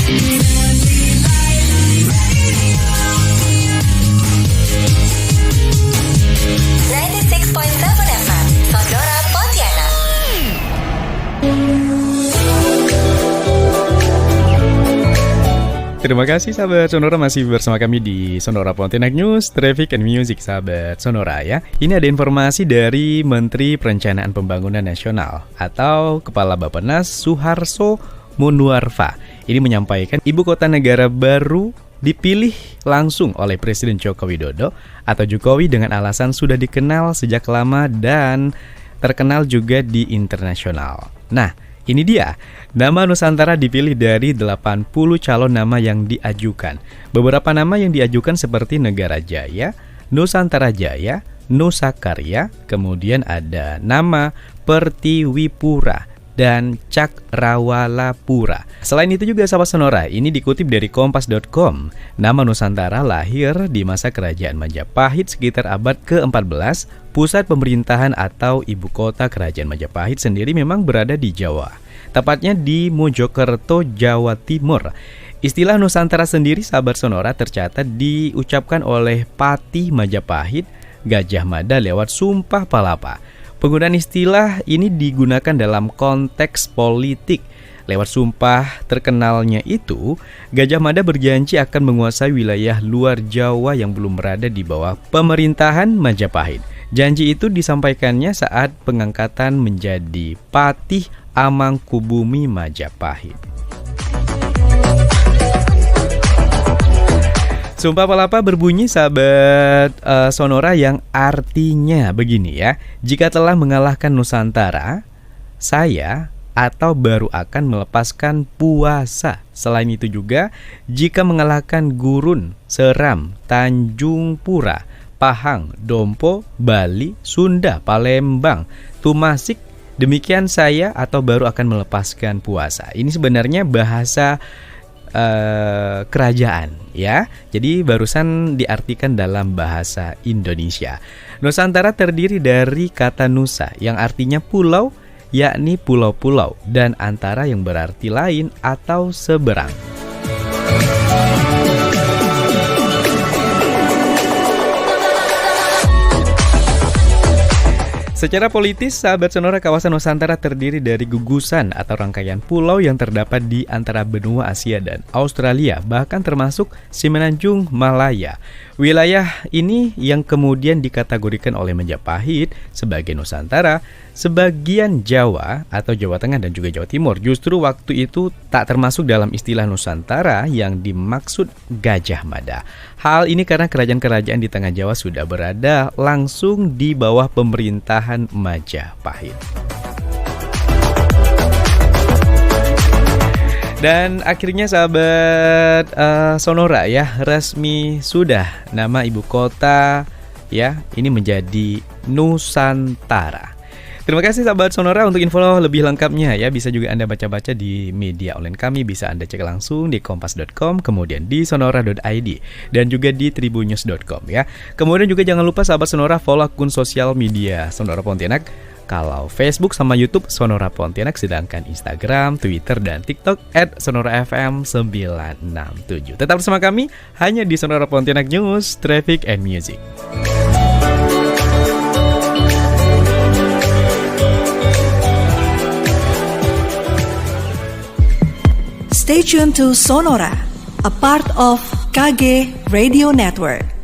Terima kasih sahabat Sonora masih bersama kami di Sonora Pontianak News, Traffic and Music sahabat Sonora ya. Ini ada informasi dari Menteri Perencanaan Pembangunan Nasional atau Kepala Bappenas Suharso Monoarfa. Ini menyampaikan ibu kota negara baru dipilih langsung oleh Presiden Joko Widodo atau Jokowi dengan alasan sudah dikenal sejak lama dan terkenal juga di internasional. Nah, ini dia, nama Nusantara dipilih dari 80 calon nama yang diajukan. Beberapa nama yang diajukan seperti Negara Jaya, Nusantara Jaya, Nusa Karya, kemudian ada nama Pertiwipura dan Cakrawalapura. Selain itu juga sahabat Sonora, ini dikutip dari kompas.com. Nama Nusantara lahir di masa kerajaan Majapahit sekitar abad ke-14. Pusat pemerintahan atau ibu kota kerajaan Majapahit sendiri memang berada di Jawa, tepatnya di Mojokerto, Jawa Timur. Istilah Nusantara sendiri sahabat Sonora tercatat diucapkan oleh Patih Majapahit Gajah Mada lewat Sumpah Palapa. Penggunaan istilah ini digunakan dalam konteks politik. Lewat sumpah terkenalnya itu, Gajah Mada berjanji akan menguasai wilayah luar Jawa yang belum berada di bawah pemerintahan Majapahit. Janji itu disampaikannya saat pengangkatan menjadi Patih Amangkubumi Majapahit. Sumpah Palapa berbunyi sahabat Sonora yang artinya begini ya. Jika telah mengalahkan Nusantara, saya atau baru akan melepaskan puasa. Selain itu juga, jika mengalahkan Gurun, Seram, Tanjung Pura, Pahang, Dompo, Bali, Sunda, Palembang, Tumasik, demikian saya atau baru akan melepaskan puasa. Ini sebenarnya bahasa kerajaan ya. Jadi barusan diartikan dalam bahasa Indonesia. Nusantara terdiri dari kata Nusa yang artinya pulau, yakni pulau-pulau, dan antara yang berarti lain atau seberang. Secara politis, sahabat Sonora, kawasan Nusantara terdiri dari gugusan atau rangkaian pulau yang terdapat di antara benua Asia dan Australia, bahkan termasuk Semenanjung Malaya. Wilayah ini yang kemudian dikategorikan oleh Majapahit sebagai Nusantara, sebagian Jawa atau Jawa Tengah dan juga Jawa Timur justru waktu itu tak termasuk dalam istilah Nusantara yang dimaksud Gajah Mada. Hal ini karena kerajaan-kerajaan di tengah Jawa sudah berada langsung di bawah pemerintahan Majapahit. Dan akhirnya sahabat Sonora ya, resmi sudah nama ibu kota ya ini menjadi Nusantara. Terima kasih sahabat Sonora, untuk info lebih lengkapnya ya bisa juga Anda baca-baca di media online kami, bisa Anda cek langsung di kompas.com, kemudian di sonora.id dan juga di tribunnews.com ya. Kemudian juga jangan lupa sahabat Sonora follow akun sosial media Sonora Pontianak. Kalau Facebook sama YouTube Sonora Pontianak, sedangkan Instagram, Twitter, dan TikTok @sonorafm967. Tetap bersama kami hanya di Sonora Pontianak News, Traffic and Music. Stay tuned to Sonora, a part of KG Radio Network.